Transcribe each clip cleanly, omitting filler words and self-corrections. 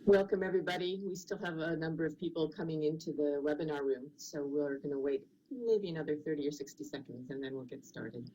Welcome, everybody. We still have a number of people coming into the webinar room, so we're going to wait maybe another 30 or 60 seconds, and then we'll get started.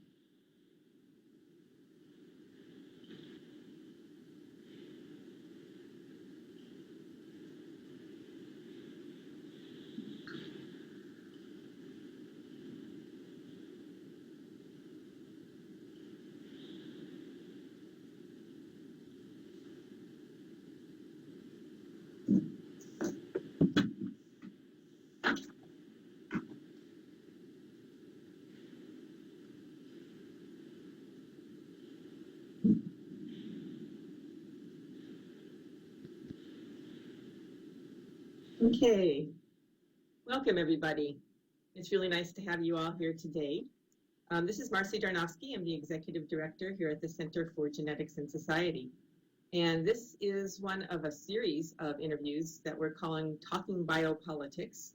Okay, welcome everybody. It's really nice to have you all here today. This is Marcy Darnowski. I'm the Executive Director here at the Center for Genetics and Society. And this is one of a series of interviews that we're calling Talking Biopolitics.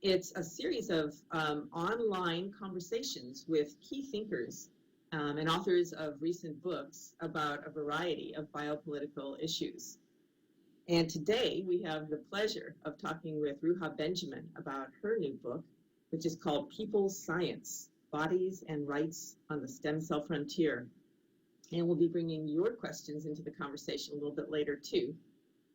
It's a series of online conversations with key thinkers and authors of recent books about a variety of biopolitical issues. And today we have the pleasure of talking with Ruha Benjamin about her new book, which is called People's Science, Bodies and Rights on the Stem Cell Frontier. And we'll be bringing your questions into the conversation a little bit later too.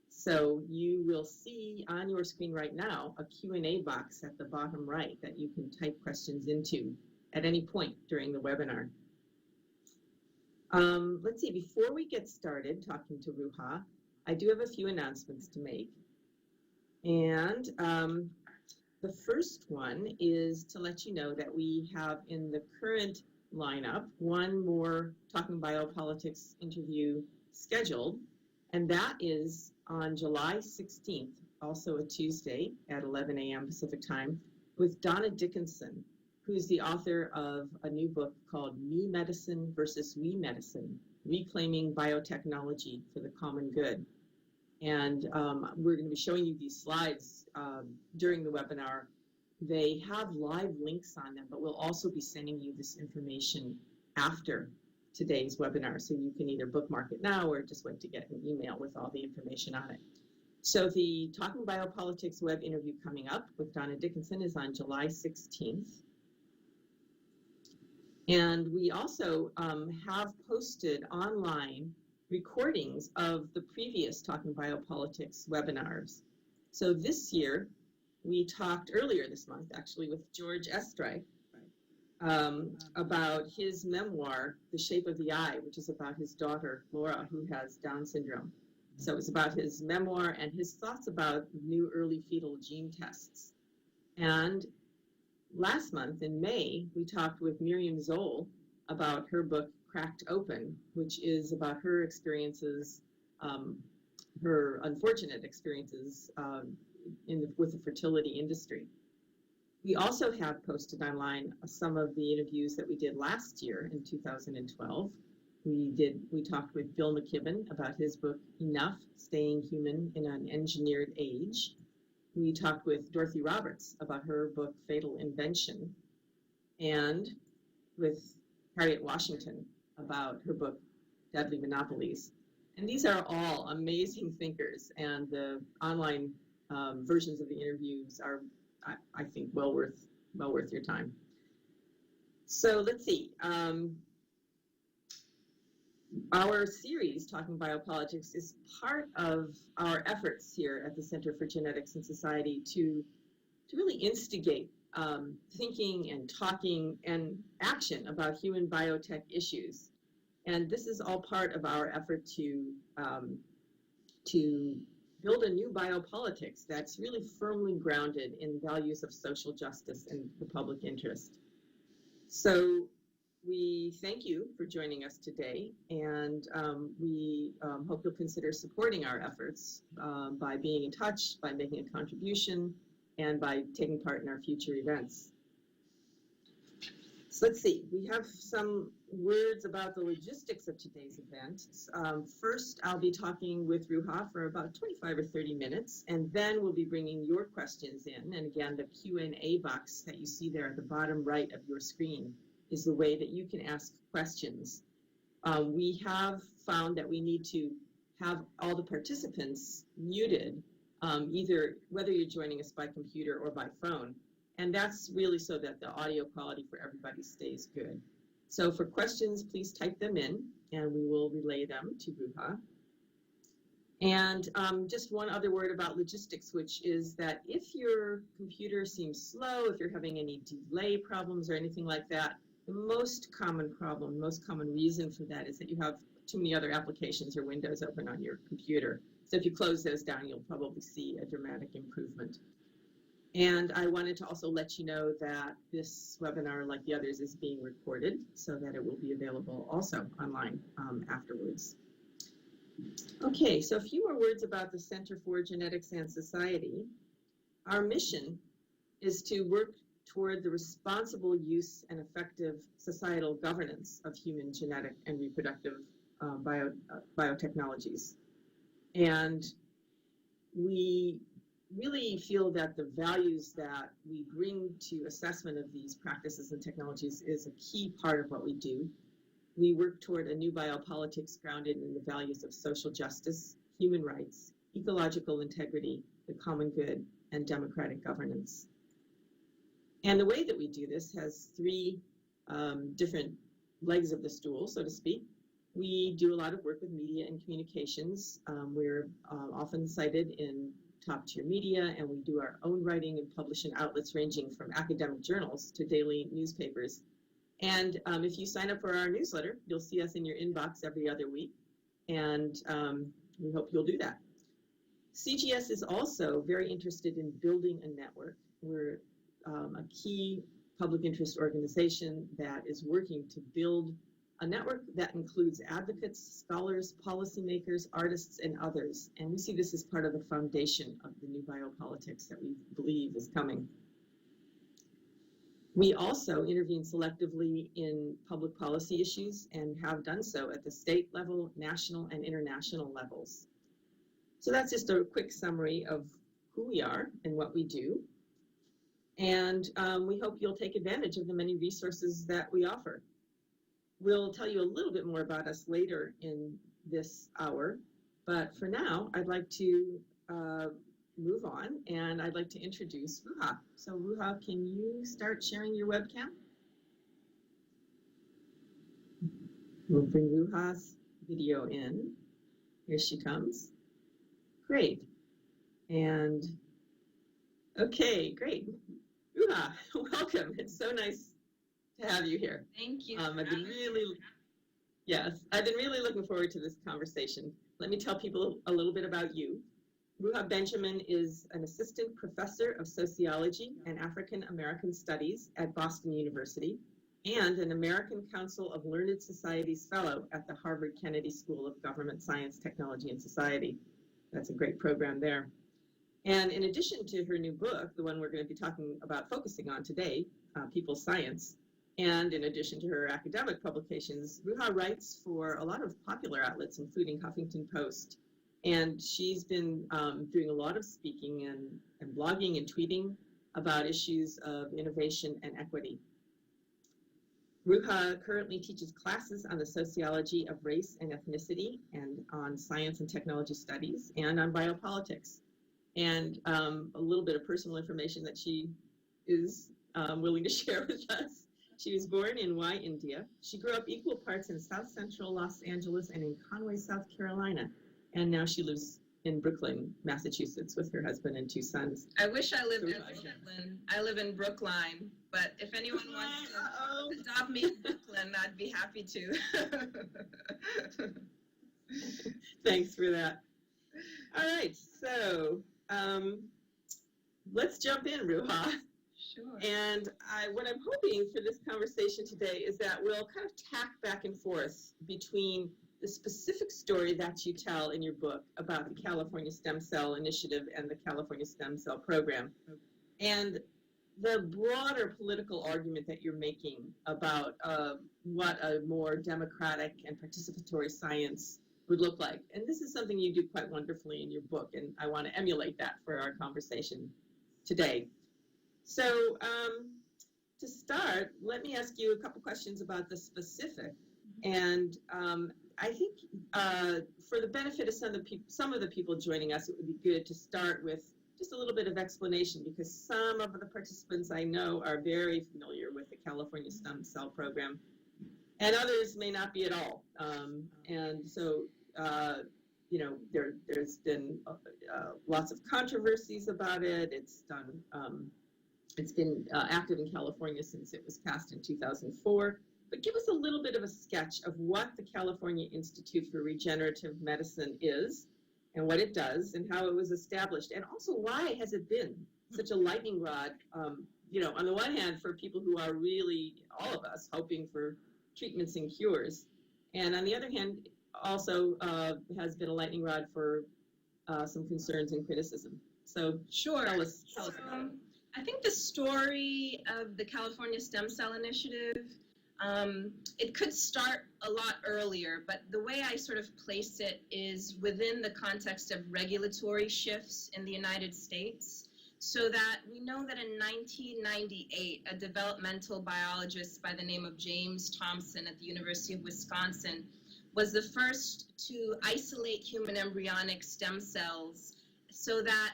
So you will see on your screen right now a Q&A box at the bottom right that you can type questions into at any point during the webinar. Let's see, before we get started talking to Ruha, I do have a few announcements to make. And the first one is to let you know that we have in the current lineup one more Talking Biopolitics interview scheduled, and that is on July 16th, also a Tuesday at 11 a.m. Pacific time, with Donna Dickinson, who's the author of a new book called Me Medicine versus We Medicine, Reclaiming Biotechnology for the Common Good. And we're going to be showing you these slides during the webinar. They have live links on them, but we'll also be sending you this information after today's webinar, so you can either bookmark it now or just wait to get an email with all the information on it. So the Talking Biopolitics web interview coming up with Donna Dickinson is on July 16th. And we also have posted online recordings of the previous Talking Biopolitics webinars. So this year, we talked earlier this month, actually, with George Estray about his memoir, The Shape of the Eye, which is about his daughter, Laura, who has Down syndrome. So it's about his memoir and his thoughts about new early fetal gene tests. And last month, in May, we talked with Miriam Zoll about her book, Cracked Open, which is about her experiences, her unfortunate experiences with the fertility industry. We also have posted online some of the interviews that we did last year in 2012. We talked with Bill McKibben about his book, Enough, Staying Human in an Engineered Age. We talked with Dorothy Roberts about her book, Fatal Invention, and with Harriet Washington about her book, Deadly Monopolies. And these are all amazing thinkers, and the online versions of the interviews are, I think, well worth your time. So let's see. Our series, Talking Biopolitics, is part of our efforts here at the Center for Genetics and Society to really instigate thinking and talking and action about human biotech issues. And this is all part of our effort to build a new biopolitics that's really firmly grounded in values of social justice and the public interest. So we thank you for joining us today, and we hope you'll consider supporting our efforts by being in touch, by making a contribution, and by taking part in our future events. So let's see, we have some words about the logistics of today's event. First, I'll be talking with Ruha for about 25 or 30 minutes, and then we'll be bringing your questions in. And again, the Q&A box that you see there at the bottom right of your screen is the way that you can ask questions. We have found that we need to have all the participants muted, either whether you're joining us by computer or by phone. And that's really so that the audio quality for everybody stays good. So for questions, please type them in, and we will relay them to Ruha. And just one other word about logistics, which is that if your computer seems slow, if you're having any delay problems or anything like that, the most common reason for that is that you have too many other applications or windows open on your computer. So if you close those down, you'll probably see a dramatic improvement. And I wanted to also let you know that this webinar, like the others, is being recorded so that it will be available also online afterwards. Okay, so a few more words about the Center for Genetics and Society. Our mission is to work toward the responsible use and effective societal governance of human genetic and reproductive biotechnologies. And we really feel that the values that we bring to assessment of these practices and technologies is a key part of what we do. We work toward a new biopolitics grounded in the values of social justice, human rights, ecological integrity, the common good, and democratic governance. And the way that we do this has three different legs of the stool, so to speak. We do a lot of work with media and communications. We're often cited in top-tier media, and we do our own writing and publish in outlets ranging from academic journals to daily newspapers. And if you sign up for our newsletter, you'll see us in your inbox every other week, and we hope you'll do that. CGS is also very interested in building a network. We're a key public interest organization that is working to build a network that includes advocates, scholars, policymakers, artists, and others. And we see this as part of the foundation of the new biopolitics that we believe is coming. We also intervene selectively in public policy issues and have done so at the state level, national, and international levels. So that's just a quick summary of who we are and what we do. And we hope you'll take advantage of the many resources that we offer. We'll tell you a little bit more about us later in this hour, but for now, I'd like to move on, and I'd like to introduce Ruha. So Ruha, can you start sharing your webcam? We'll bring Ruha's video in. Here she comes. Great. And okay, great. Ruha, welcome. It's so nice to have you here. Thank you. I've been really looking forward to this conversation. Let me tell people a little bit about you. Ruha Benjamin is an assistant professor of sociology and African American studies at Boston University and an American Council of Learned Societies fellow at the Harvard Kennedy School of Government Science, Technology, and Society. That's a great program there. And in addition to her new book, the one we're going to be focusing on today, People's Science, and in addition to her academic publications, Ruha writes for a lot of popular outlets, including Huffington Post. And she's been doing a lot of speaking and blogging and tweeting about issues of innovation and equity. Ruha currently teaches classes on the sociology of race and ethnicity and on science and technology studies and on biopolitics. And a little bit of personal information that she is willing to share with us. She was born in Wye, India. She grew up equal parts in South Central Los Angeles and in Conway, South Carolina. And now she lives in Brookline, Massachusetts with her husband and two sons. I wish I lived in Brooklyn. I live in Brookline, but if anyone wants to adopt me in Brooklyn, I'd be happy to. Thanks for that. All right, so let's jump in, Ruha. Sure. And what I'm hoping for this conversation today is that we'll kind of tack back and forth between the specific story that you tell in your book about the California Stem Cell Initiative and the California Stem Cell Program, and the broader political argument that you're making about what a more democratic and participatory science would look like. And this is something you do quite wonderfully in your book, and I want to emulate that for our conversation today. So to start, let me ask you a couple questions about the specific. And I think for the benefit of some of the people joining us, it would be good to start with just a little bit of explanation, because some of the participants I know are very familiar with the California Stem Cell Program, and others may not be at all. And so, there's been lots of controversies about it. It's been active in California since it was passed in 2004. But give us a little bit of a sketch of what the California Institute for Regenerative Medicine is, and what it does, and how it was established, and also why has it been such a lightning rod, on the one hand for people who are really, all of us, hoping for treatments and cures, and on the other hand also has been a lightning rod for some concerns and criticism. So sure. Tell us about it. I think the story of the California Stem Cell Initiative, it could start a lot earlier, but the way I sort of place it is within the context of regulatory shifts in the United States. So that we know that in 1998, a developmental biologist by the name of James Thompson at the University of Wisconsin was the first to isolate human embryonic stem cells, so that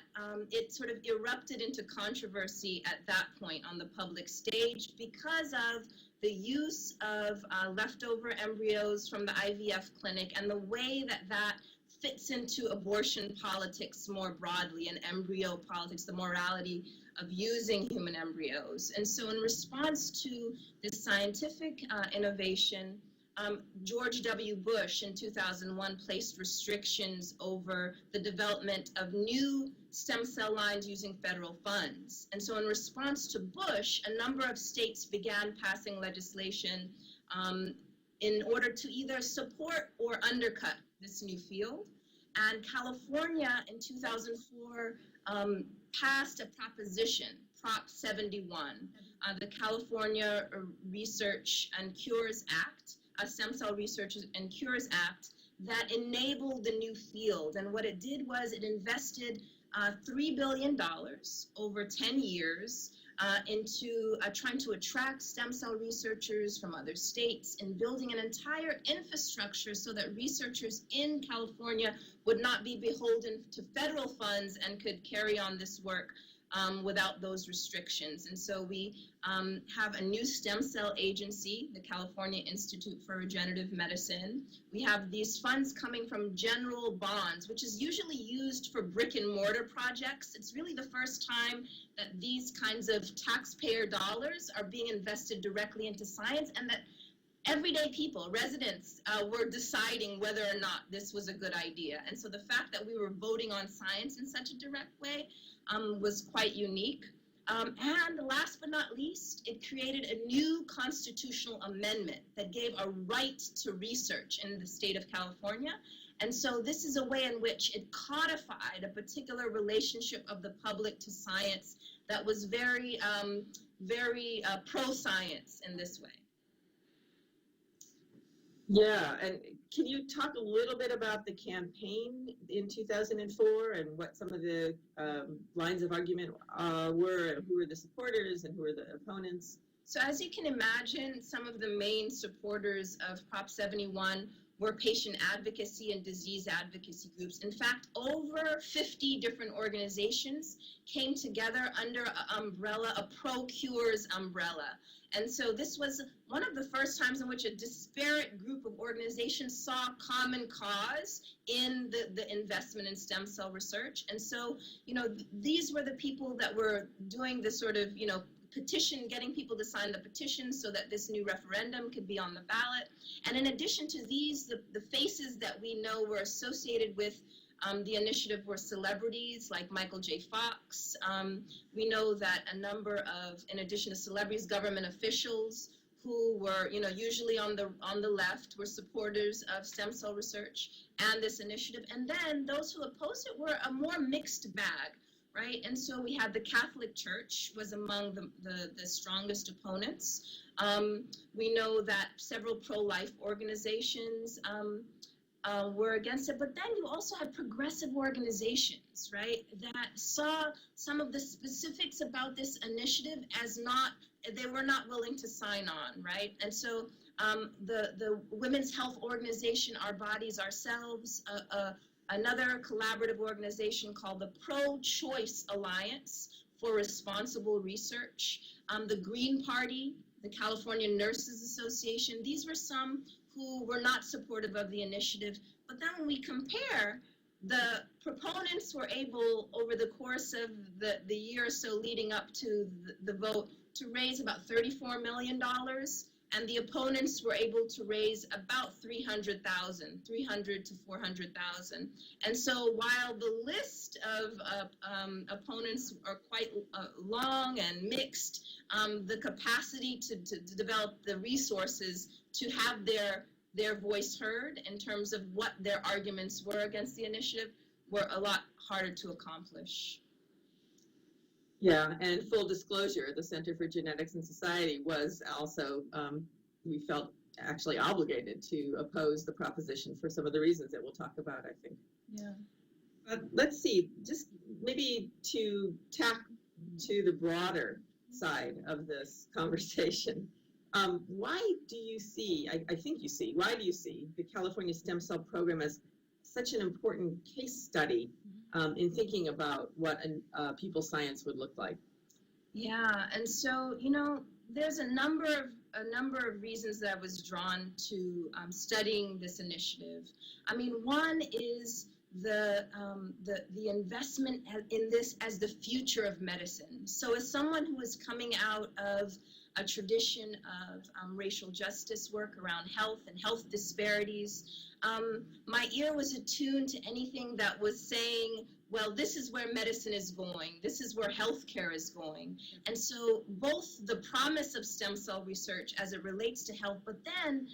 it sort of erupted into controversy at that point on the public stage because of the use of leftover embryos from the IVF clinic and the way that that fits into abortion politics more broadly, and embryo politics, the morality of using human embryos. And so in response to this scientific innovation, George W. Bush in 2001 placed restrictions over the development of new stem cell lines using federal funds. And so in response to Bush, a number of states began passing legislation in order to either support or undercut this new field. And California in 2004 passed a proposition, Prop 71, the California Research and Cures Act, a Stem Cell Research and Cures Act, that enabled the new field. And what it did was it invested $3 billion over 10 years into trying to attract stem cell researchers from other states and building an entire infrastructure so that researchers in California would not be beholden to federal funds and could carry on this work without those restrictions. And so we have a new stem cell agency, the California Institute for Regenerative Medicine. We have these funds coming from general bonds, which is usually used for brick and mortar projects. It's really the first time that these kinds of taxpayer dollars are being invested directly into science, and that everyday people, residents, were deciding whether or not this was a good idea. And so the fact that we were voting on science in such a direct way was quite unique. And last but not least, it created a new constitutional amendment that gave a right to research in the state of California. And so this is a way in which it codified a particular relationship of the public to science that was very, very pro-science in this way. Yeah, and can you talk a little bit about the campaign in 2004 and what some of the lines of argument were, and who were the supporters and who were the opponents? So as you can imagine, some of the main supporters of Prop 71 were patient advocacy and disease advocacy groups. In fact, over 50 different organizations came together under an umbrella, a pro-cures umbrella. And so this was one of the first times in which a disparate group of organizations saw common cause in the investment in stem cell research. And so, these were the people that were doing the sort of, petition, getting people to sign the petition so that this new referendum could be on the ballot. And in addition to these, the faces that we know were associated with the initiative were celebrities like Michael J. Fox. We know that a number of, in addition to celebrities, government officials who were, usually on the left, were supporters of stem cell research and this initiative. And then those who opposed it were a more mixed bag, right? And so we had the Catholic Church was among the strongest opponents. We know that several pro-life organizations were against it, but then you also had progressive organizations, right, that saw some of the specifics about this initiative as they were not willing to sign on, right? And so the Women's Health Organization, Our Bodies, Ourselves, another collaborative organization called the Pro-Choice Alliance for Responsible Research, the Green Party, the California Nurses Association. These were some who were not supportive of the initiative. But then when we compare, the proponents were able, over the course of the year or so leading up to the vote, to raise about $34 million. And the opponents were able to raise about 300,000, 300 to 400,000. And so while the list of opponents are quite long and mixed, the capacity to develop the resources to have their voice heard in terms of what their arguments were against the initiative were a lot harder to accomplish. Yeah, and full disclosure, the Center for Genetics and Society was also, we felt actually obligated to oppose the proposition for some of the reasons that we'll talk about, I think. Yeah. But let's see, just maybe to tack to the broader side of this conversation. Why do you see, I think you see, why do you see the California Stem Cell Program as such an important case study in thinking about what people science would look like? Yeah, and so, there's a number of reasons that I was drawn to studying this initiative. I mean, one is the investment in this as the future of medicine. So as someone who is coming out of a tradition of racial justice work around health and health disparities, my ear was attuned to anything that was saying, well, this is where medicine is going, this is where healthcare is going. And so both the promise of stem cell research as it relates to health, but then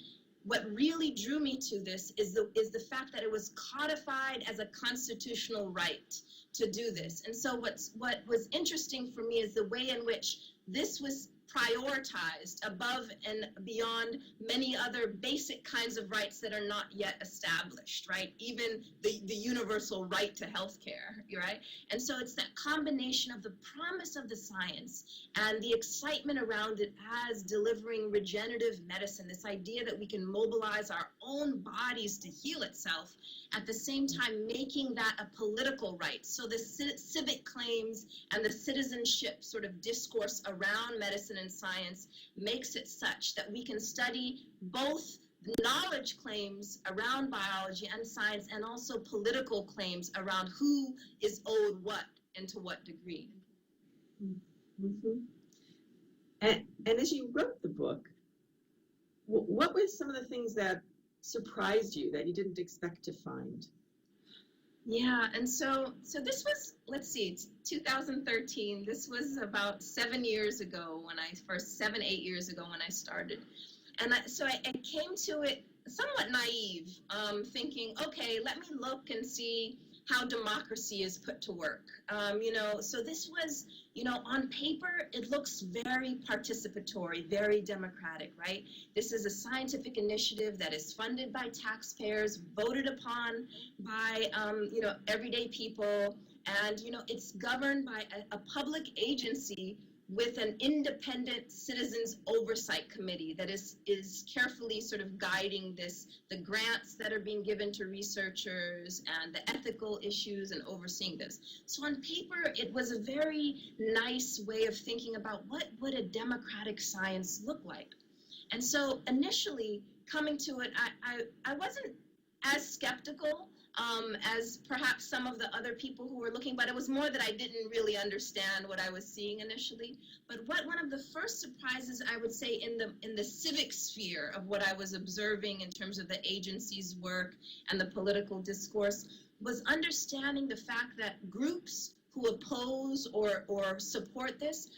what really drew me to this is the fact that it was codified as a constitutional right to do this. And so what was interesting for me is the way in which this was prioritized above and beyond many other basic kinds of rights that are not yet established, right? Even the universal right to healthcare, right? And so it's that combination of the promise of the science and the excitement around it as delivering regenerative medicine, this idea that we can mobilize our own bodies to heal itself, at the same time making that a political right. So the civic claims and the citizenship sort of discourse around medicine and science makes it such that we can study both knowledge claims around biology and science and also political claims around who is owed what and to what degree. Mm-hmm. And as you wrote the book, what were some of the things that surprised you that you didn't expect to find? Yeah, and so this was, let's see, it's 2013. This was about 7 years ago when I first, 8 years ago when I started. And so I came to it somewhat naive, thinking, okay, let me look and see how democracy is put to work. So this was, on paper, it looks very participatory, very democratic, right? This is a scientific initiative that is funded by taxpayers, voted upon by, everyday people, and, it's governed by a public agency with an independent citizens oversight committee that is carefully sort of guiding the grants that are being given to researchers and the ethical issues and overseeing this. So on paper, it was a very nice way of thinking about what would a democratic science look like. And so initially coming to it, I wasn't as skeptical as perhaps some of the other people who were looking, but it was more that I didn't really understand what I was seeing initially. But one of the first surprises, I would say, in the civic sphere of what I was observing in terms of the agency's work and the political discourse was understanding the fact that groups who oppose or support this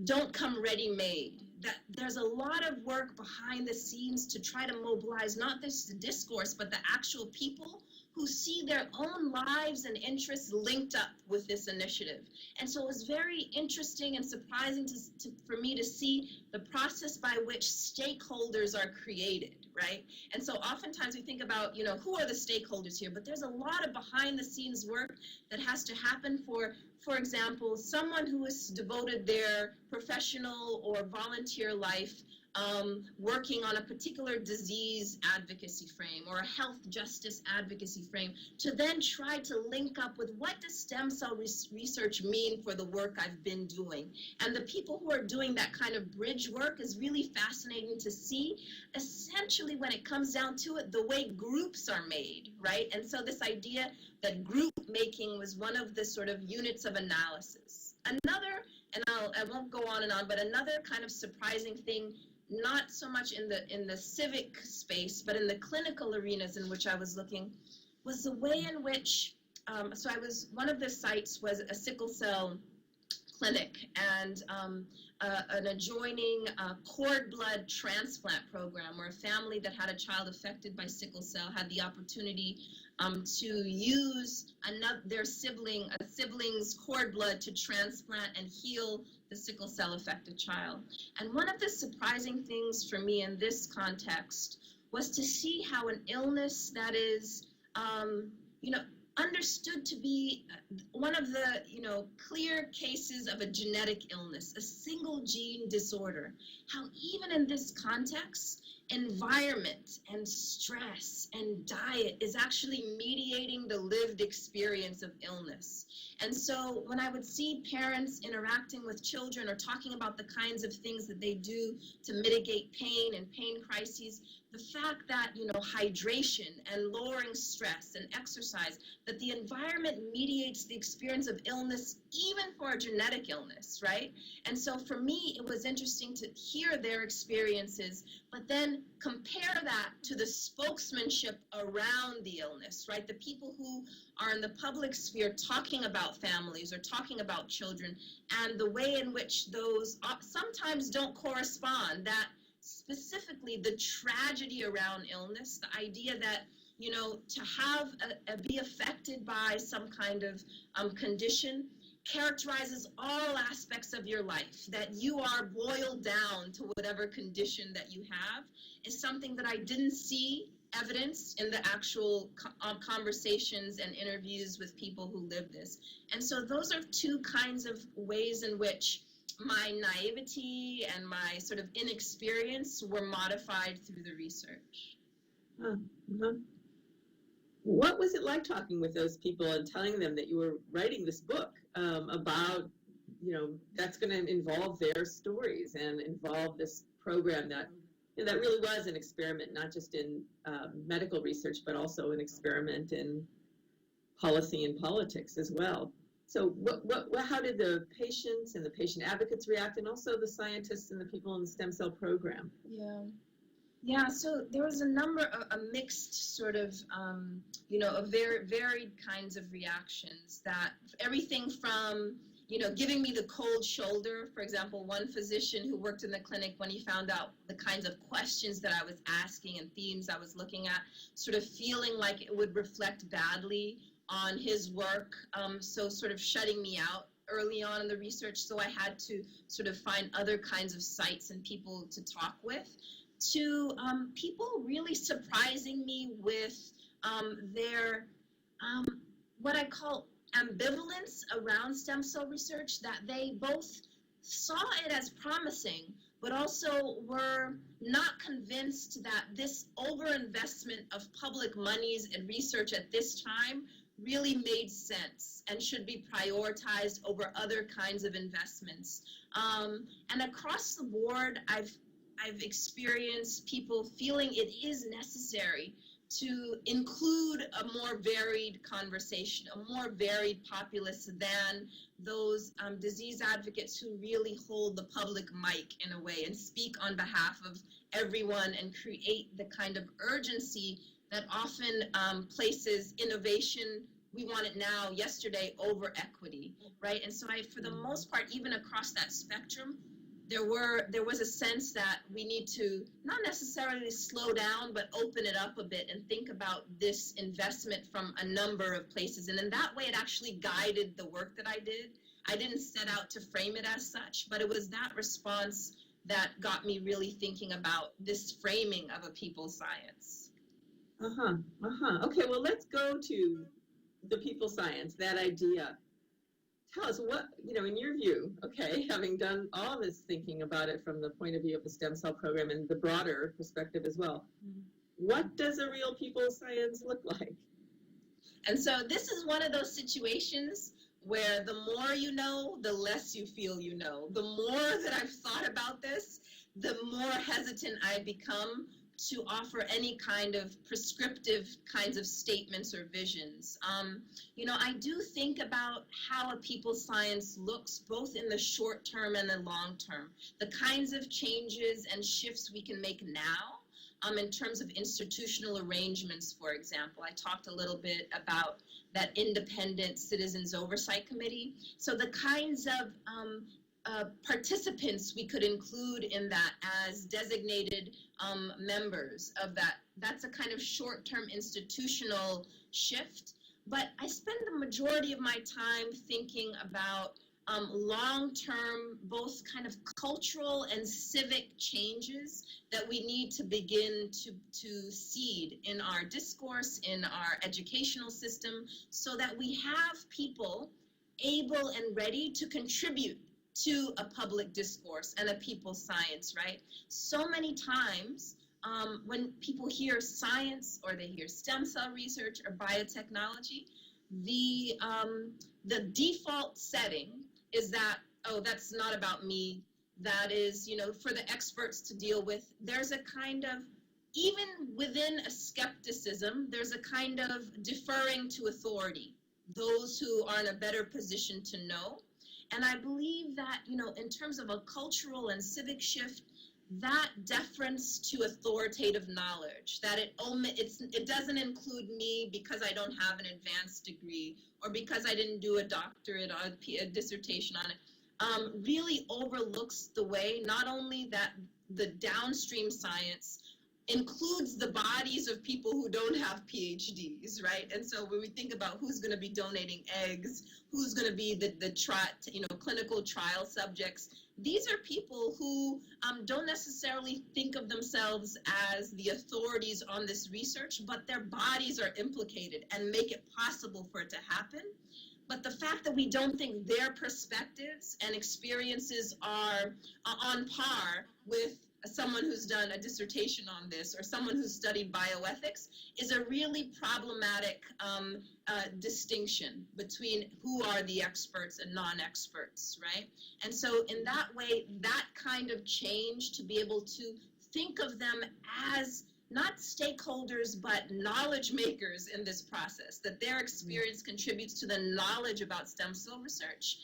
don't come ready-made. That there's a lot of work behind the scenes to try to mobilize not this discourse, but the actual people who see their own lives and interests linked up with this initiative. And so it was very interesting and surprising for me to see the process by which stakeholders are created, right? And so oftentimes we think about, who are the stakeholders here? But there's a lot of behind the scenes work that has to happen for example, someone who has devoted their professional or volunteer life working on a particular disease advocacy frame or a health justice advocacy frame, to then try to link up with what does stem cell research mean for the work I've been doing. And the people who are doing that kind of bridge work is really fascinating to see, essentially when it comes down to it, the way groups are made, right? And so this idea that group making was one of the sort of units of analysis. Another, and I won't go on and on, but another kind of surprising thing, not so much in the civic space, but in the clinical arenas in which I was looking, was the way in which, so one of the sites was a sickle cell clinic, and an adjoining cord blood transplant program where a family that had a child affected by sickle cell had the opportunity to use a sibling's cord blood to transplant and heal the sickle cell affected child. And one of the surprising things for me in this context was to see how an illness that is, understood to be one of the, clear cases of a genetic illness, a single gene disorder, how even in this context, environment and stress and diet is actually mediating the lived experience of illness. And so when I would see parents interacting with children or talking about the kinds of things that they do to mitigate pain and pain crises, the fact that, hydration and lowering stress and exercise, that the environment mediates the experience of illness, even for a genetic illness, right? And so for me, it was interesting to hear their experiences, but then compare that to the spokesmanship around the illness, right? The people who are in the public sphere talking about families or talking about children, and the way in which those sometimes don't correspond, that specifically the tragedy around illness, the idea that, to have be affected by some kind of condition characterizes all aspects of your life, that you are boiled down to whatever condition that you have, is something that I didn't see evidence in the actual conversations and interviews with people who live this. And so those are two kinds of ways in which my naivety and my sort of inexperience were modified through the research. Uh-huh. What was it like talking with those people and telling them that you were writing this book about, that's going to involve their stories and involve this program that that really was an experiment, not just in medical research, but also an experiment in policy and politics as well. So how did the patients and the patient advocates react, and also the scientists and the people in the stem cell program? Yeah, so there was a mixed sort of, of very varied kinds of reactions, that everything from, giving me the cold shoulder. For example, one physician who worked in the clinic, when he found out the kinds of questions that I was asking and themes I was looking at, sort of feeling like it would reflect badly on his work, so sort of shutting me out early on in the research. So I had to sort of find other kinds of sites and people to talk with, to people really surprising me with their, what I call ambivalence around stem cell research, that they both saw it as promising, but also were not convinced that this overinvestment of public monies in research at this time really made sense and should be prioritized over other kinds of investments. And across the board, I've experienced people feeling it is necessary to include a more varied conversation, a more varied populace than those disease advocates who really hold the public mic in a way and speak on behalf of everyone and create the kind of urgency that often places innovation, we want it now, yesterday, over equity, right? And so for the most part, even across that spectrum, there was a sense that we need to not necessarily slow down, but open it up a bit and think about this investment from a number of places. And in that way, it actually guided the work that I did. I didn't set out to frame it as such, but it was that response that got me really thinking about this framing of a people's science. Okay, well, let's go to the people science, that idea. tell us what, in your view, okay, having done all this thinking about it from the point of view of the stem cell program and the broader perspective as well, what does a real people's science look like? And so this is one of those situations where the more you know, the less you feel you know. The more that I've thought about this, the more hesitant I become to offer any kind of prescriptive kinds of statements or visions. I do think about how a people's science looks both in the short term and the long term, the kinds of changes and shifts we can make now. In terms of institutional arrangements, for example. I talked a little bit about that independent citizens oversight committee. So the kinds of participants we could include in that as designated members of that, that's a kind of short-term institutional shift. But I spend the majority of my time thinking about long-term, both kind of cultural and civic changes that we need to begin to seed in our discourse, in our educational system, so that we have people able and ready to contribute to a public discourse and a people's science, right? So many times when people hear science or they hear stem cell research or biotechnology, the default setting is that, oh, that's not about me. That is, for the experts to deal with. There's a kind of, even within a skepticism, there's a kind of deferring to authority, those who are in a better position to know. And I believe that, in terms of a cultural and civic shift, that deference to authoritative knowledge, that it doesn't include me because I don't have an advanced degree or because I didn't do a doctorate or a dissertation on it, really overlooks the way not only that the downstream science includes the bodies of people who don't have PhDs, right? And so when we think about who's going to be donating eggs, who's going to be the clinical trial subjects, these are people who don't necessarily think of themselves as the authorities on this research, but their bodies are implicated and make it possible for it to happen. But the fact that we don't think their perspectives and experiences are on par with someone who's done a dissertation on this or someone who's studied bioethics is a really problematic distinction between who are the experts and non-experts, right? And so in that way, that kind of change, to be able to think of them as not stakeholders, but knowledge makers in this process, that their experience contributes to the knowledge about stem cell research,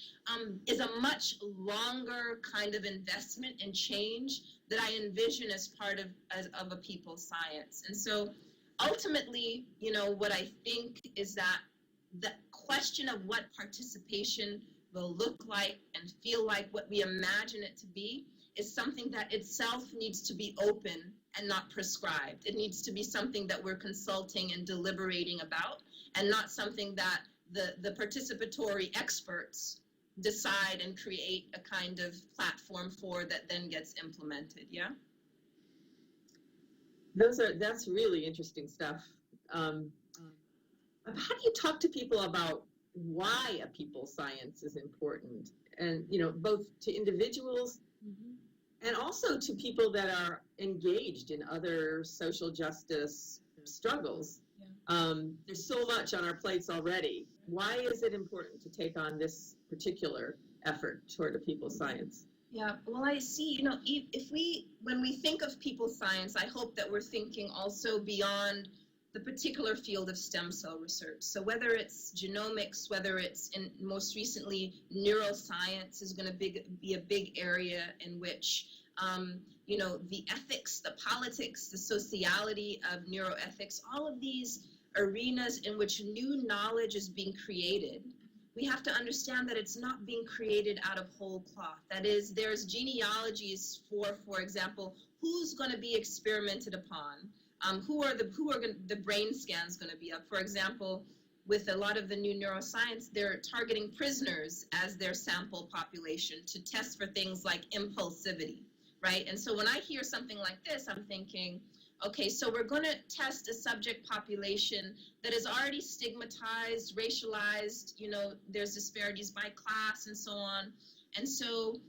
is a much longer kind of investment and change that I envision as part of a people's science. And so ultimately, what I think is that the question of what participation will look like and feel like, what we imagine it to be, is something that itself needs to be open and not prescribed. It needs to be something that we're consulting and deliberating about, and not something that the participatory experts decide and create a kind of platform for that then gets implemented. Yeah. That's really interesting stuff. How do you talk to people about why a people's science is important, and both to individuals and also to people that are engaged in other social justice struggles? Yeah. There's so much on our plates already. Why is it important to take on this particular effort toward a people's science? Yeah, well, I see, when we think of people's science, I hope that we're thinking also beyond the particular field of stem cell research. So whether it's genomics, whether it's most recently neuroscience is going to be a big area in which, the ethics, the politics, the sociality of neuroethics, all of these arenas in which new knowledge is being created, we have to understand that it's not being created out of whole cloth. That is, there's genealogies for example, who's going to be experimented upon, the brain scans going to be up. For example, with a lot of the new neuroscience, they're targeting prisoners as their sample population to test for things like impulsivity, right? And so when I hear something like this, I'm thinking, Okay, so we're going to test a subject population that is already stigmatized, racialized, there's disparities by class and so on. And so,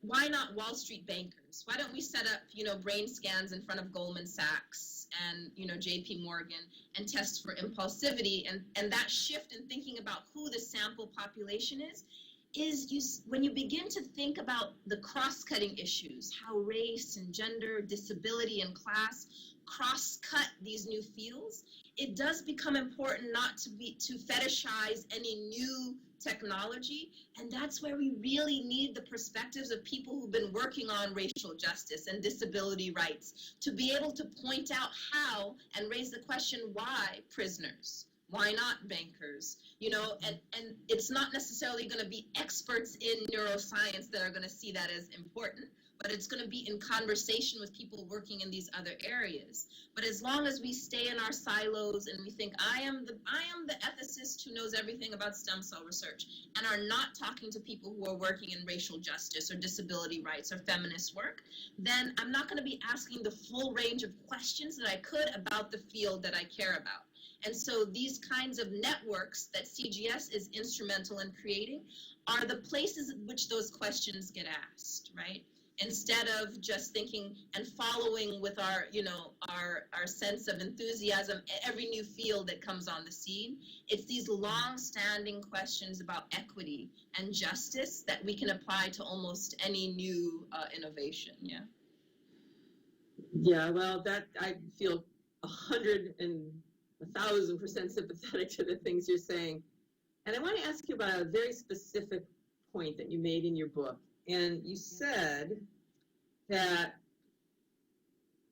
why not Wall Street bankers? Why don't we set up, brain scans in front of Goldman Sachs and, JP Morgan and test for impulsivity? And that shift in thinking about who the sample population is when you begin to think about the cross-cutting issues, how race and gender, disability and class cross-cut these new fields, it does become important not to fetishize any new technology. And that's where we really need the perspectives of people who've been working on racial justice and disability rights to be able to point out how and raise the question, why prisoners? Why not bankers? And it's not necessarily going to be experts in neuroscience that are going to see that as important, but it's going to be in conversation with people working in these other areas. But as long as we stay in our silos and we think I am the ethicist who knows everything about stem cell research, and are not talking to people who are working in racial justice or disability rights or feminist work, then I'm not going to be asking the full range of questions that I could about the field that I care about. And so these kinds of networks that CGS is instrumental in creating are the places in which those questions get asked, right? Instead of just thinking and following with our sense of enthusiasm every new field that comes on the scene, it's these long-standing questions about equity and justice that we can apply to almost any new innovation. Yeah. Yeah. Well, that I feel 1,000% sympathetic to the things you're saying. And I want to ask you about a very specific point that you made in your book. And you said that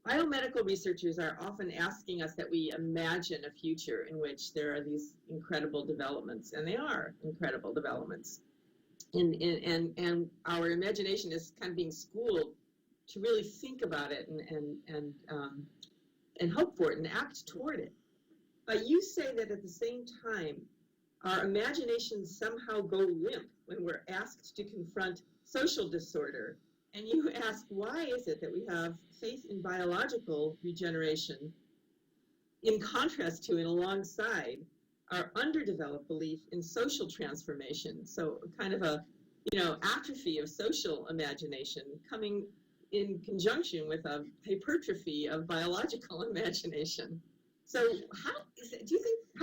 biomedical researchers are often asking us that we imagine a future in which there are these incredible developments, and they are incredible developments. And our imagination is kind of being schooled to really think about it and hope for it and act toward it. But you say that at the same time, our imaginations somehow go limp when we're asked to confront social disorder. And you ask, why is it that we have faith in biological regeneration in contrast to and alongside our underdeveloped belief in social transformation? So kind of a, atrophy of social imagination coming in conjunction with a hypertrophy of biological imagination. So how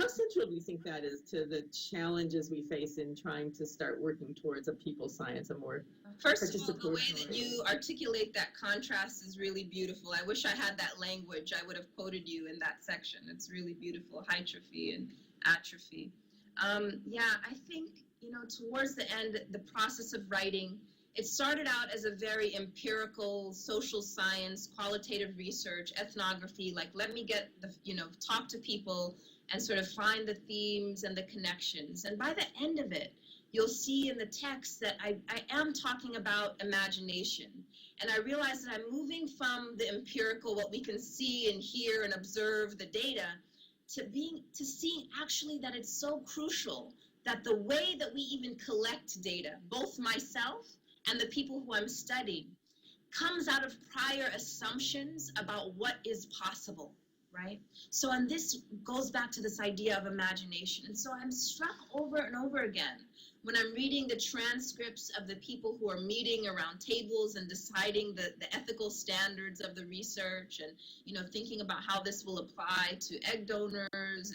central do you think that is to the challenges we face in trying to start working towards a people science, a more First of all, the way that you articulate that contrast is really beautiful. I wish I had that language. I would have quoted you in that section. It's really beautiful, hypertrophy and atrophy. I think, towards the end, the process of writing, it started out as a very empirical social science, qualitative research, ethnography, like let me get talk to people and sort of find the themes and the connections. And by the end of it, you'll see in the text that I am talking about imagination. And I realize that I'm moving from the empirical, what we can see and hear and observe the data, to seeing actually that it's so crucial that the way that we even collect data, both myself and the people who I'm studying, comes out of prior assumptions about what is possible, right? So, and this goes back to this idea of imagination. And so I'm struck over and over again when I'm reading the transcripts of the people who are meeting around tables and deciding the ethical standards of the research and, thinking about how this will apply to egg donors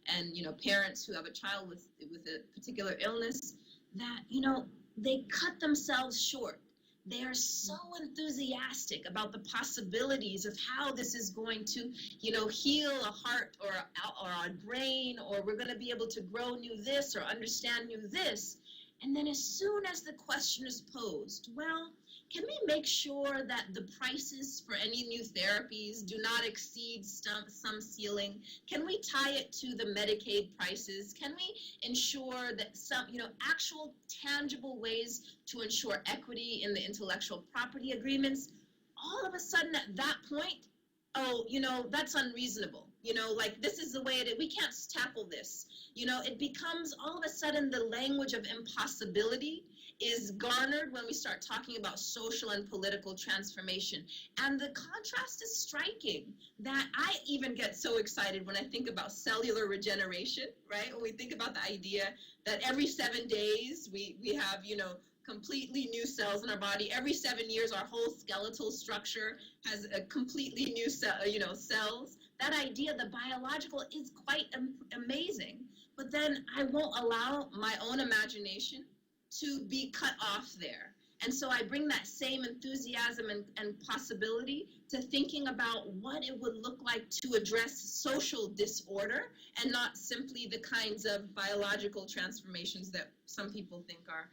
and parents who have a child with a particular illness, that, they cut themselves short. They are so enthusiastic about the possibilities of how this is going to, heal a heart or a brain, or we're going to be able to grow new this or understand new this. And then as soon as the question is posed, well, can we make sure that the prices for any new therapies do not exceed some ceiling? Can we tie it to the Medicaid prices? Can we ensure that some, actual tangible ways to ensure equity in the intellectual property agreements? All of a sudden at that point, that's unreasonable. This is the way we can't tackle this. It becomes all of a sudden the language of impossibility is garnered when we start talking about social and political transformation. And the contrast is striking, that I even get so excited when I think about cellular regeneration, right? When we think about the idea that every 7 days we have, completely new cells in our body. Every 7 years, our whole skeletal structure has a completely new cells. That idea, the biological, is quite amazing. But then I won't allow my own imagination to be cut off there. And so I bring that same enthusiasm and possibility to thinking about what it would look like to address social disorder, and not simply the kinds of biological transformations that some people think are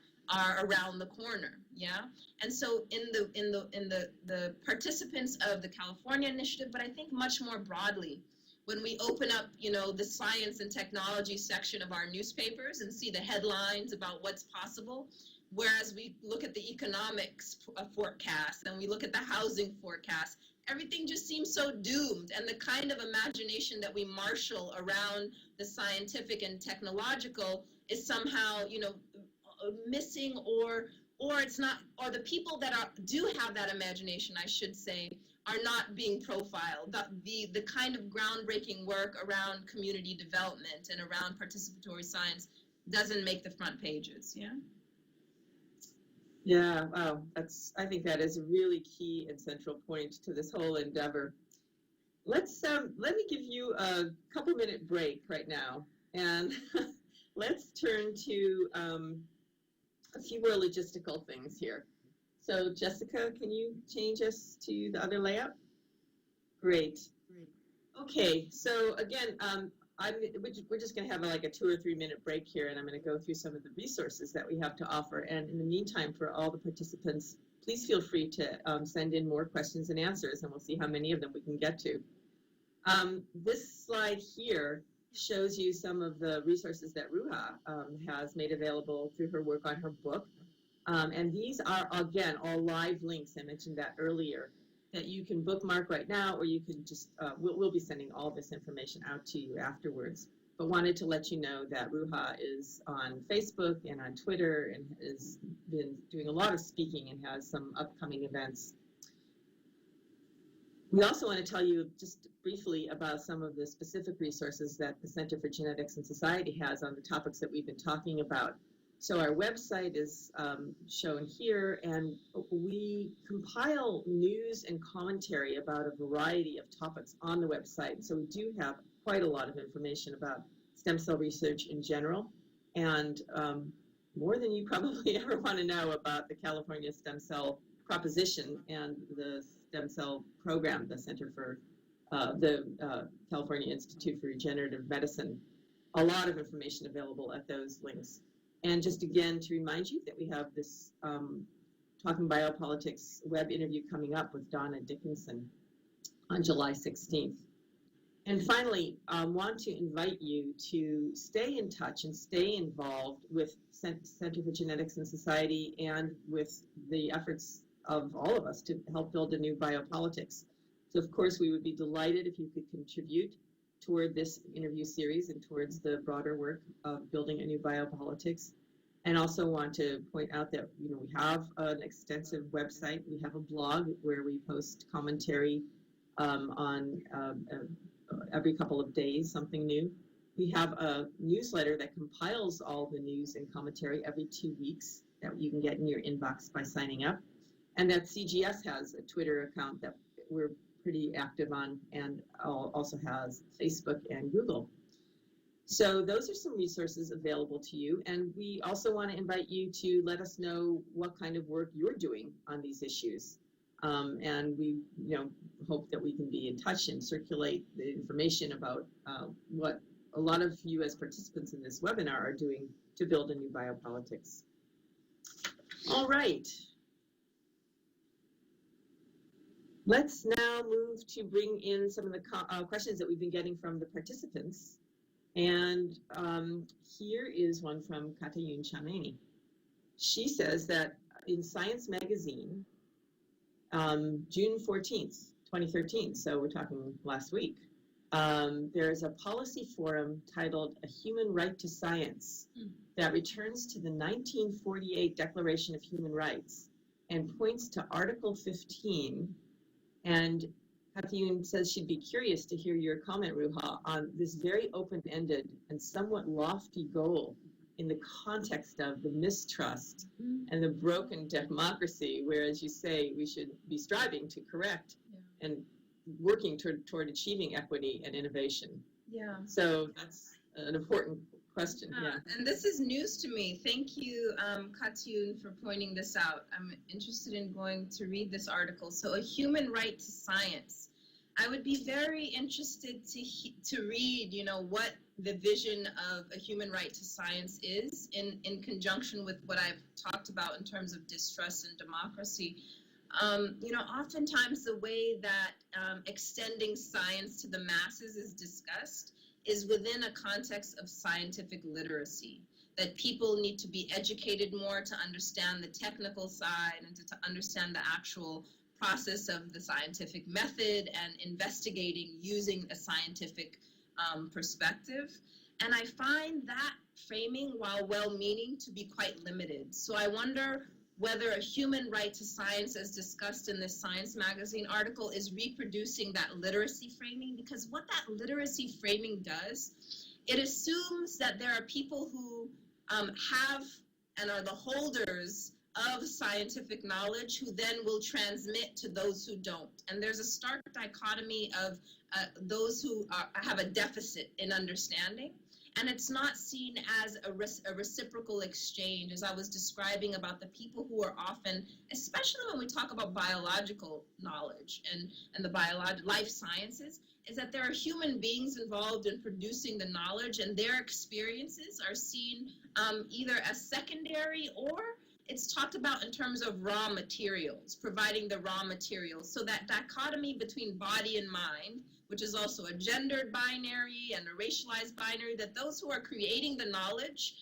around the corner. Yeah. And so in the participants of the California initiative, but I think much more broadly, when we open up, the science and technology section of our newspapers and see the headlines about what's possible, whereas we look at the economics forecast and we look at the housing forecast, everything just seems so doomed. And the kind of imagination that we marshal around the scientific and technological is somehow, missing, or it's not, or the people that do have that imagination, I should say, are not being profiled. The kind of groundbreaking work around community development and around participatory science doesn't make the front pages. Yeah. Yeah, wow. I think that is a really key and central point to this whole endeavor. Let me give you a couple minute break right now, and let's turn to a few more logistical things here. So Jessica, can you change us to the other layout? Great. Okay, so again, we're just going to have like a 2 or 3 minute break here, and I'm going to go through some of the resources that we have to offer. And in the meantime, for all the participants, please feel free to send in more questions and answers, and we'll see how many of them we can get to. This slide here shows you some of the resources that Ruha has made available through her work on her book. And these are, again, all live links. I mentioned that earlier, that you can bookmark right now, or you can just, we'll be sending all this information out to you afterwards. But wanted to let you know that Ruha is on Facebook and on Twitter and has been doing a lot of speaking and has some upcoming events. We also want to tell you just briefly about some of the specific resources that the Center for Genetics and Society has on the topics that we've been talking about. So our website is shown here, and we compile news and commentary about a variety of topics on the website. So we do have quite a lot of information about stem cell research in general, and more than you probably ever want to know about the California Stem Cell Proposition and the Stem Cell Program, the Center for the California Institute for Regenerative Medicine. A lot of information available at those links. And just again to remind you that we have this Talking Biopolitics web interview coming up with Donna Dickinson on July 16th. And finally, I want to invite you to stay in touch and stay involved with Center for Genetics and Society and with the efforts of all of us to help build a new biopolitics. So of course, we would be delighted if you could contribute toward this interview series and towards the broader work of building a new biopolitics. And also want to point out that we have an extensive website. We have a blog where we post commentary on every couple of days, something new. We have a newsletter that compiles all the news and commentary every 2 weeks that you can get in your inbox by signing up. And that CGS has a Twitter account that we're pretty active on, and also has Facebook and Google. So those are some resources available to you. And we also want to invite you to let us know what kind of work you're doing on these issues. And we hope that we can be in touch and circulate the information about what a lot of you as participants in this webinar are doing to build a new biopolitics. All right. Let's now move to bring in some of the questions that we've been getting from the participants. And here is one from Katayun Chameni. She says that in Science Magazine, June 14th, 2013, so we're talking last week, there's a policy forum titled A Human Right to Science that returns to the 1948 Declaration of Human Rights and points to Article 15. And Kathleen says she'd be curious to hear your comment, Ruha, on this very open-ended and somewhat lofty goal in the context of the mistrust and the broken democracy, where, as you say, we should be striving to correct and working toward achieving equity and innovation. Yeah. So that's an important question. Yeah. And this is news to me. Thank you, Katun, for pointing this out. I'm interested in going to read this article. So, A Human Right to Science. I would be very interested to read, what the vision of a human right to science is in conjunction with what I've talked about in terms of distrust and democracy. Oftentimes the way that extending science to the masses is discussed is within a context of scientific literacy, that people need to be educated more to understand the technical side and to understand the actual process of the scientific method and investigating using a scientific perspective. And I find that framing, while well-meaning, to be quite limited. So I wonder whether a human right to science, as discussed in this Science magazine article, is reproducing that literacy framing, because what that literacy framing does, it assumes that there are people who have and are the holders of scientific knowledge who then will transmit to those who don't. And there's a stark dichotomy of those who have a deficit in understanding. And it's not seen as a reciprocal exchange, as I was describing about the people who are often, especially when we talk about biological knowledge and the life sciences, is that there are human beings involved in producing the knowledge, and their experiences are seen either as secondary, or it's talked about in terms of raw materials, providing the raw materials. So that dichotomy between body and mind, which is also a gendered binary and a racialized binary, that those who are creating the knowledge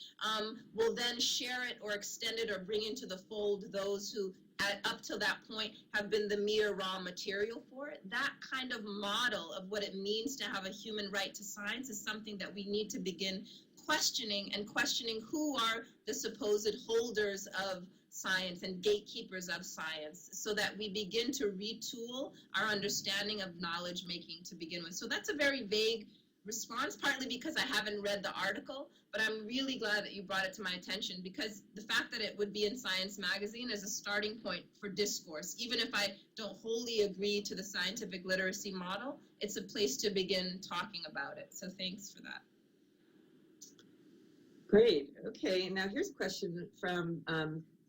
will then share it or extend it or bring into the fold those who, up till that point, have been the mere raw material for it. That kind of model of what it means to have a human right to science is something that we need to begin questioning, and questioning who are the supposed holders of science and gatekeepers of science, so that we begin to retool our understanding of knowledge making to begin with. So that's a very vague response, partly because I haven't read the article, but I'm really glad that you brought it to my attention, because the fact that it would be in Science magazine is a starting point for discourse. Even if I don't wholly agree to the scientific literacy model, it's a place to begin talking about it. So thanks for that. Great. Okay. Now here's a question from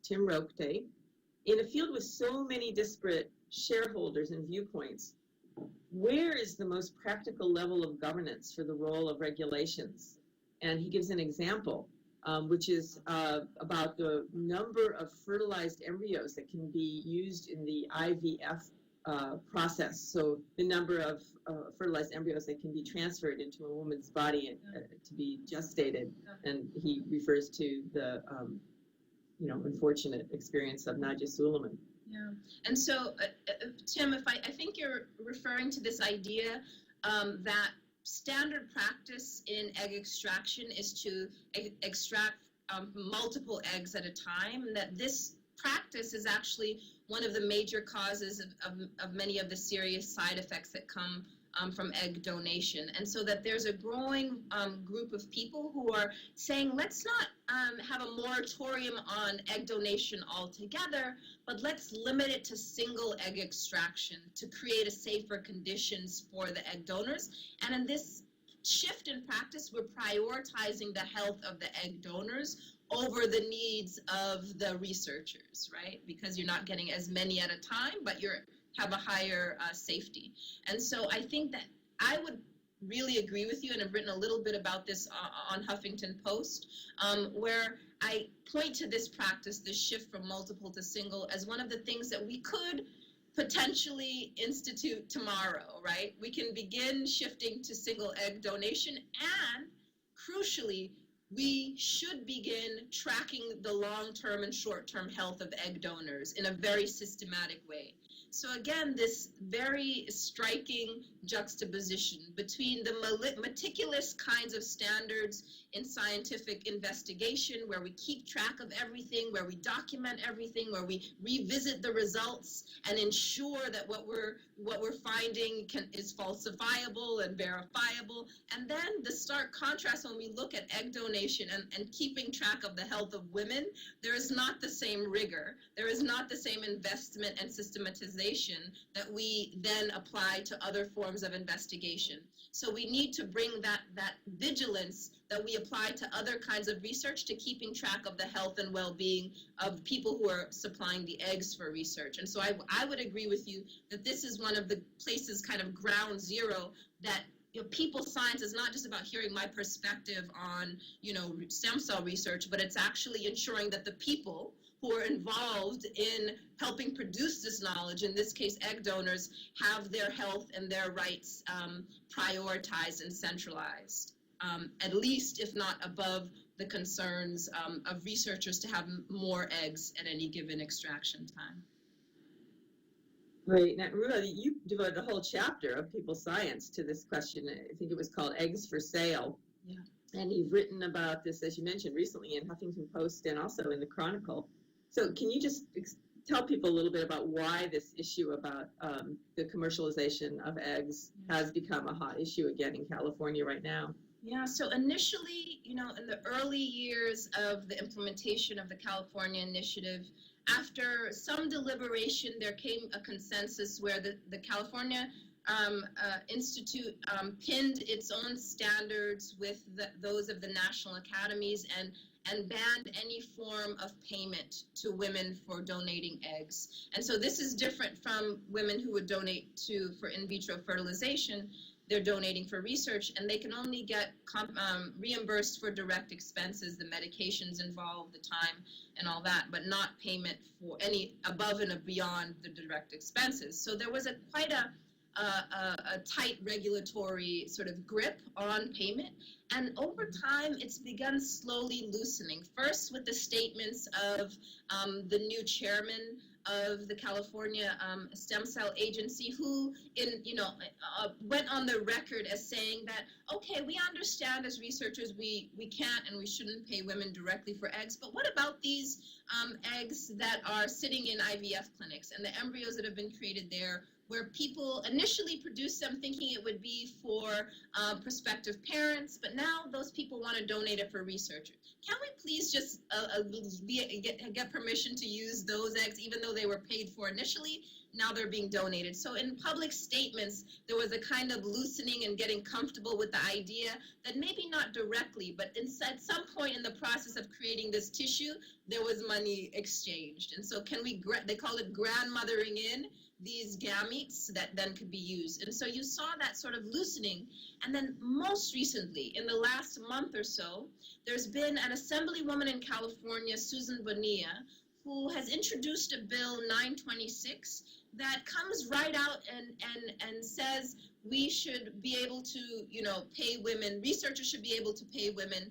Tim Roque. In a field with so many disparate shareholders and viewpoints, where is the most practical level of governance for the role of regulations? And he gives an example, which is about the number of fertilized embryos that can be used in the IVF process. So the number of fertilized embryos that can be transferred into a woman's body to be gestated. And he refers to the unfortunate experience of Nadia Suleiman. Yeah. And so, Tim, I think you're referring to this idea that standard practice in egg extraction is to extract multiple eggs at a time, and that this practice is actually one of the major causes of many of the serious side effects that come from egg donation. And so that there's a growing group of people who are saying, let's not have a moratorium on egg donation altogether, but let's limit it to single egg extraction to create a safer conditions for the egg donors. And in this shift in practice, we're prioritizing the health of the egg donors over the needs of the researchers, right? Because you're not getting as many at a time, but you have a higher safety. And so I think that I would really agree with you, and I've written a little bit about this on Huffington Post, where I point to this practice, this shift from multiple to single, as one of the things that we could potentially institute tomorrow, right? We can begin shifting to single egg donation, and crucially, we should begin tracking the long-term and short-term health of egg donors in a very systematic way. So again, this very striking juxtaposition between the meticulous kinds of standards in scientific investigation, where we keep track of everything, where we document everything, where we revisit the results and ensure that what we're finding is falsifiable and verifiable. And then the stark contrast when we look at egg donation and keeping track of the health of women, there is not the same rigor, there is not the same investment and systematization that we then apply to other forms of investigation. So we need to bring that vigilance that we apply to other kinds of research to keeping track of the health and well-being of people who are supplying the eggs for research. And so I would agree with you that this is one of the places, kind of ground zero, that people science is not just about hearing my perspective on, stem cell research, but it's actually ensuring that the people who are involved in helping produce this knowledge, in this case egg donors, have their health and their rights prioritized and centralized, at least if not above the concerns of researchers to have more eggs at any given extraction time. Right. Now, Ruha, you devoted a whole chapter of People Science to this question. I think it was called Eggs for Sale. Yeah. And you've written about this, as you mentioned, recently in Huffington Post and also in the Chronicle. So can you just tell people a little bit about why this issue about the commercialization of eggs has become a hot issue again in California right now? Yeah, so initially, in the early years of the implementation of the California Initiative, after some deliberation, there came a consensus where the California Institute pinned its own standards with those of the national academies and banned any form of payment to women for donating eggs. And so this is different from women who would donate for in vitro fertilization. They're donating for research, and they can only get reimbursed for direct expenses, the medications involved, the time, and all that, but not payment for any above and beyond the direct expenses. So there was quite a tight regulatory sort of grip on payment. And over time, it's begun slowly loosening. First with the statements of the new chairman of the California Stem Cell Agency, who went on the record as saying that, okay, we understand as researchers we can't and we shouldn't pay women directly for eggs, but what about these eggs that are sitting in IVF clinics and the embryos that have been created there, where people initially produced them thinking it would be for prospective parents, but now those people want to donate it for research. Can we please just get permission to use those eggs, even though they were paid for initially? Now they're being donated. So in public statements, there was a kind of loosening and getting comfortable with the idea that maybe not directly, but at some point in the process of creating this tissue, there was money exchanged. And so they call it grandmothering in these gametes that then could be used. And so you saw that sort of loosening. And then most recently, in the last month or so, there's been an assemblywoman in California, Susan Bonilla, who has introduced a bill 926 that comes right out and says we should be able to, pay women, researchers should be able to pay women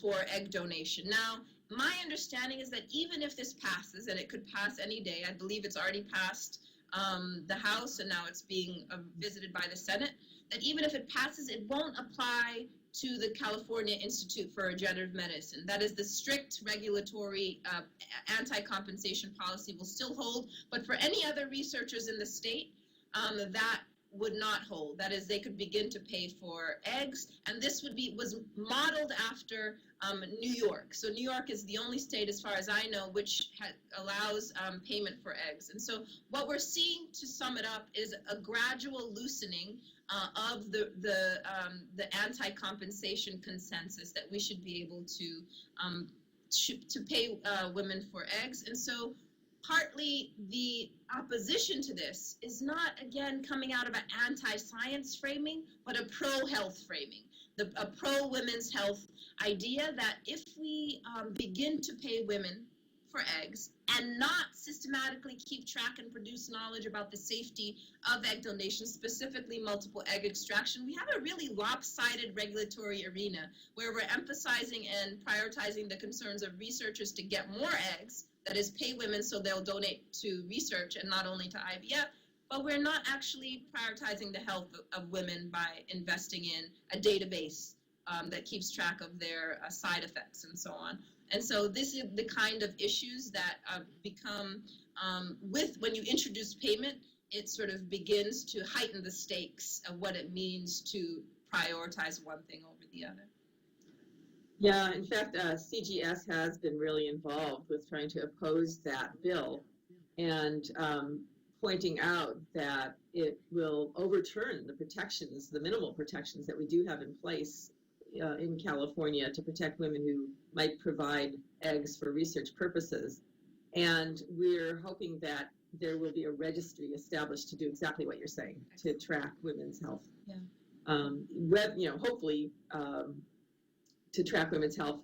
for egg donation. Now, my understanding is that even if this passes, and it could pass any day, I believe it's already passed the House and now it's being visited by the Senate, that even if it passes, it won't apply to the California Institute for Regenerative Medicine. That is, the strict regulatory anti-compensation policy will still hold, but for any other researchers in the state, that would not hold. That is, they could begin to pay for eggs, and this was modeled after New York. So New York is the only state, as far as I know, which allows payment for eggs. And so what we're seeing, to sum it up, is a gradual loosening of the anti-compensation consensus that we should be able to pay women for eggs. And so partly the opposition to this is not, again, coming out of an anti-science framing, but a pro-health framing, a pro-women's health idea that if we begin to pay women for eggs and not systematically keep track and produce knowledge about the safety of egg donation, specifically multiple egg extraction, we have a really lopsided regulatory arena where we're emphasizing and prioritizing the concerns of researchers to get more eggs that is pay women so they'll donate to research and not only to IVF, but we're not actually prioritizing the health of women by investing in a database that keeps track of their side effects and so on. And so this is the kind of issues that become, when you introduce payment, it sort of begins to heighten the stakes of what it means to prioritize one thing over the other. Yeah, in fact, CGS has been really involved with trying to oppose that bill and pointing out that it will overturn the protections, the minimal protections that we do have in place in California to protect women who might provide eggs for research purposes. And we're hoping that there will be a registry established to do exactly what you're saying, to track women's health. Yeah. Hopefully to track women's health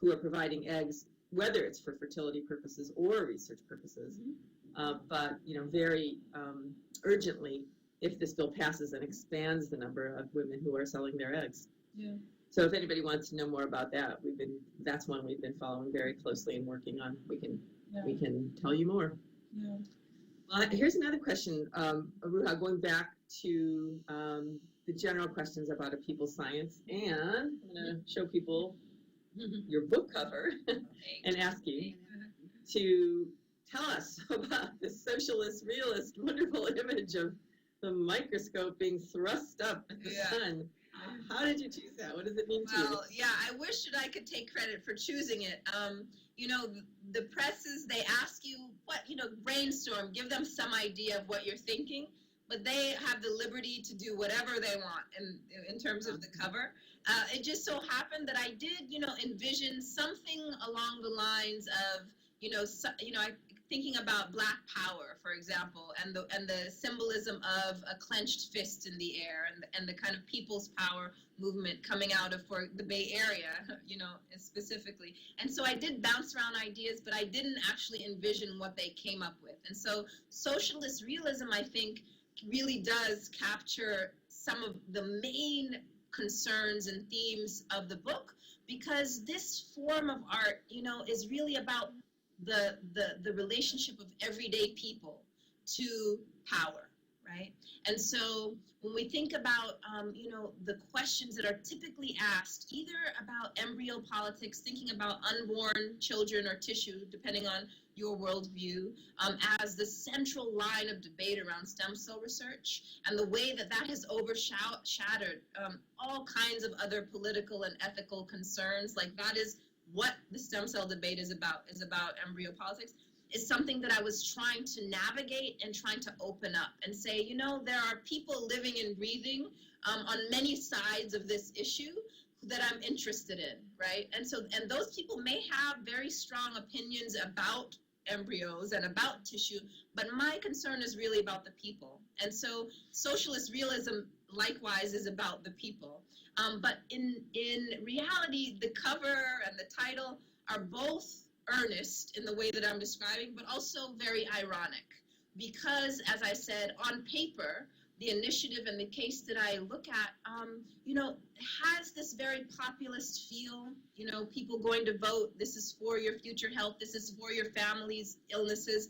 who are providing eggs, whether it's for fertility purposes or research purposes. But very urgently, if this bill passes and expands the number of women who are selling their eggs. Yeah. So if anybody wants to know more about that, that's one we've been following very closely and working on. We can tell you more. Yeah. Here's another question, Ruha, going back to the general questions about a people's science, and I'm going to show people your book cover and ask you to tell us about the socialist, realist, wonderful image of the microscope being thrust up at the sun. How did you choose that? What does it mean to you? Well, yeah, I wish that I could take credit for choosing it. The presses, they ask you brainstorm, give them some idea of what you're thinking, but they have the liberty to do whatever they want in terms of the cover. It just so happened that I did, envision something along the lines of, thinking about Black Power, for example, and the symbolism of a clenched fist in the air, and the kind of people's power movement coming out of for the Bay Area, specifically. And so I did bounce around ideas, but I didn't actually envision what they came up with. And so socialist realism, I think, really does capture some of the main concerns and themes of the book, because this form of art, is really about the relationship of everyday people to power, right? And so when we think about, the questions that are typically asked, either about embryo politics, thinking about unborn children or tissue, depending on your worldview, as the central line of debate around stem cell research, and the way that has overshadowed all kinds of other political and ethical concerns, like that is what the stem cell debate is about embryo politics, is something that I was trying to navigate and trying to open up and say, there are people living and breathing on many sides of this issue that I'm interested in, right? And those people may have very strong opinions about embryos and about tissue, but my concern is really about the people. And so socialist realism, likewise, is about the people. But in reality, the cover and the title are both earnest in the way that I'm describing, but also very ironic. Because, as I said, on paper, the initiative and the case that I look at, has this very populist feel, people going to vote, this is for your future health, this is for your family's illnesses.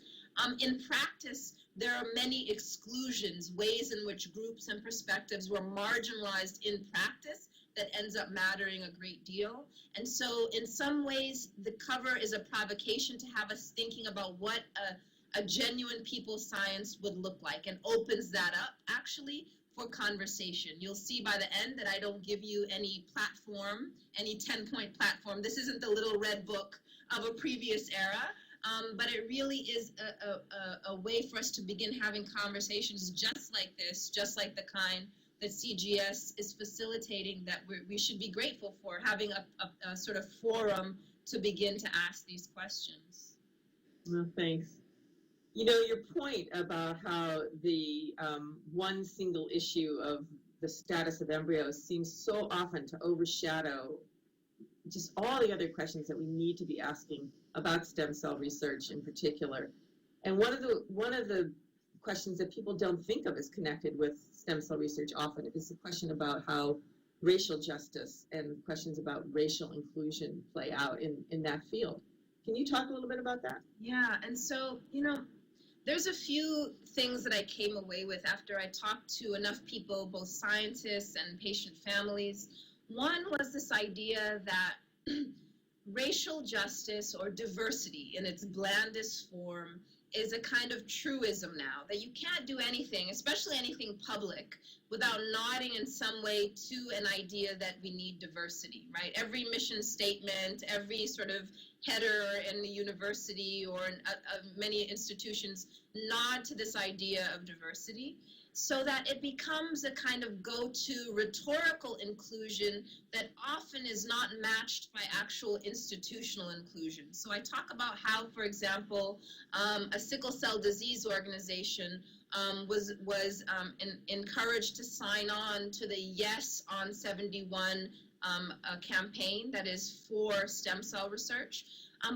In practice, there are many exclusions, ways in which groups and perspectives were marginalized in practice that ends up mattering a great deal. And so in some ways, the cover is a provocation to have us thinking about what a genuine people's science would look like, and opens that up actually for conversation. You'll see by the end that I don't give you any platform, any 10-point platform. This isn't the little red book of a previous era, but it really is a way for us to begin having conversations just like this, just like the kind that CGS is facilitating, that we should be grateful for, having a sort of forum to begin to ask these questions. Well, thanks. Your point about how the one single issue of the status of embryos seems so often to overshadow just all the other questions that we need to be asking about stem cell research in particular. And one of the questions that people don't think of as connected with stem cell research often is the question about how racial justice and questions about racial inclusion play out in that field. Can you talk a little bit about that? Yeah, and so, there's a few things that I came away with after I talked to enough people, both scientists and patient families. One was this idea that racial justice or diversity in its blandest form is a kind of truism now, that you can't do anything, especially anything public, without nodding in some way to an idea that we need diversity, right? Every mission statement, every sort of header in the university or in many institutions nod to this idea of diversity, so that it becomes a kind of go-to rhetorical inclusion that often is not matched by actual institutional inclusion. So I talk about how, for example, a sickle cell disease organization was encouraged to sign on to the Yes on 71 campaign that is for stem cell research,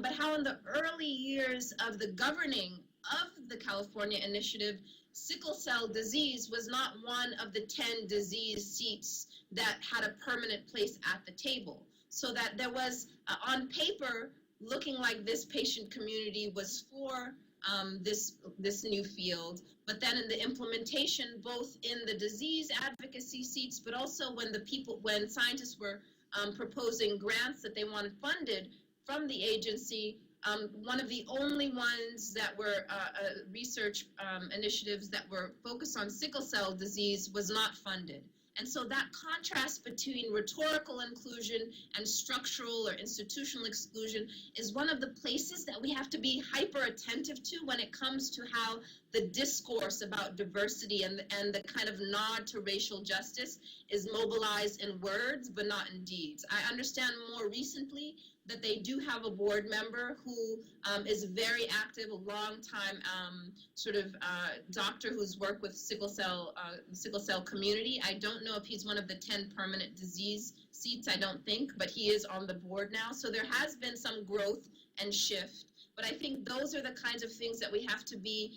but how in the early years of the governing of the California initiative, sickle cell disease was not one of the 10 disease seats that had a permanent place at the table. So that there was, on paper, looking like this patient community was for this new field, but then in the implementation, both in the disease advocacy seats, but also when scientists were proposing grants that they wanted funded from the agency, one of the only ones that were research initiatives that were focused on sickle cell disease was not funded. And so that contrast between rhetorical inclusion and structural or institutional exclusion is one of the places that we have to be hyper attentive to when it comes to how the discourse about diversity and the kind of nod to racial justice is mobilized in words but not in deeds. I understand more recently that they do have a board member who is very active, a long-time doctor who's worked with sickle cell community. I don't know if he's one of the 10 permanent disease seats, I don't think, but he is on the board now. So there has been some growth and shift. But I think those are the kinds of things that we have to be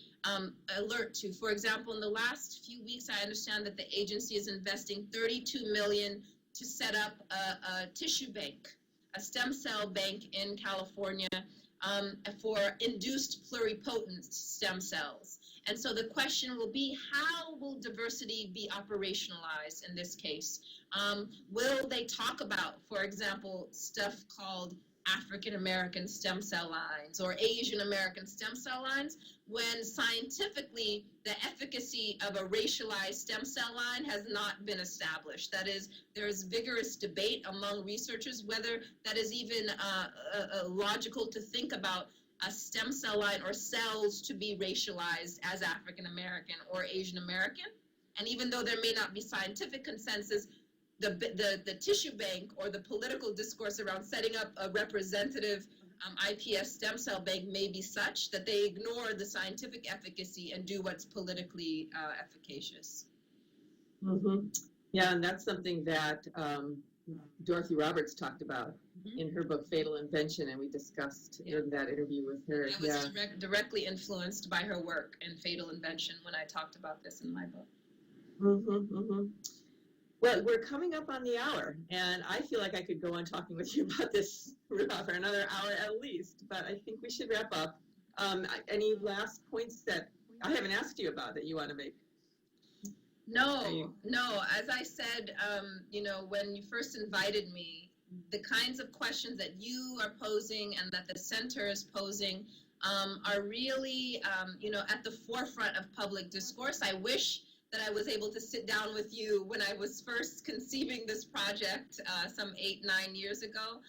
alert to. For example, in the last few weeks, I understand that the agency is investing $32 million to set up a tissue bank, a stem cell bank in California for induced pluripotent stem cells. And so the question will be, how will diversity be operationalized in this case? Will they talk about, for example, stuff called African American stem cell lines or Asian American stem cell lines, when scientifically the efficacy of a racialized stem cell line has not been established? That is, there is vigorous debate among researchers whether that is even logical to think about a stem cell line or cells to be racialized as African American or Asian American. And even though there may not be scientific consensus, the tissue bank or the political discourse around setting up a representative iPS stem cell bank may be such that they ignore the scientific efficacy and do what's politically efficacious. Mm-hmm. Yeah, and that's something that Dorothy Roberts talked about in her book Fatal Invention, and we discussed in that interview with her. I was directly influenced by her work in Fatal Invention when I talked about this in my book. Mm-hmm, mm-hmm. Well, we're coming up on the hour, and I feel like I could go on talking with you about this, Ruha, for another hour at least, but I think we should wrap up. Any last points that I haven't asked you about that you want to make? No. As I said, when you first invited me, the kinds of questions that you are posing and that the center is posing are really, at the forefront of public discourse. I wish that I was able to sit down with you when I was first conceiving this project some 8-9 years ago.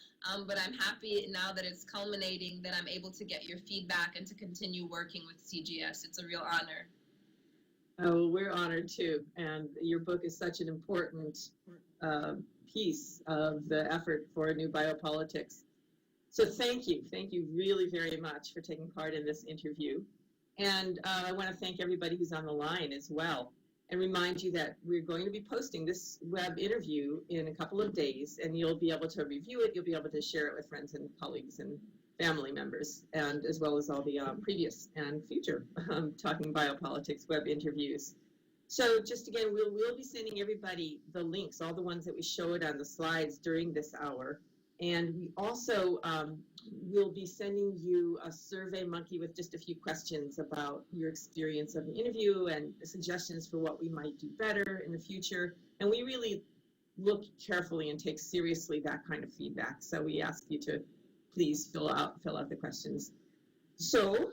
But I'm happy now that it's culminating that I'm able to get your feedback and to continue working with CGS. It's a real honor. Oh, we're honored too. And your book is such an important piece of the effort for a new biopolitics. So thank you really very much for taking part in this interview. And I want to thank everybody who's on the line as well, and remind you that we're going to be posting this web interview in a couple of days, and you'll be able to review it, you'll be able to share it with friends and colleagues and family members, and as well as all the previous and future Talking Biopolitics web interviews. So just again, we'll be sending everybody the links, all the ones that we showed on the slides during this hour. And we also will be sending you a Survey Monkey with just a few questions about your experience of the interview and suggestions for what we might do better in the future. And we really look carefully and take seriously that kind of feedback. So we ask you to please fill out the questions. So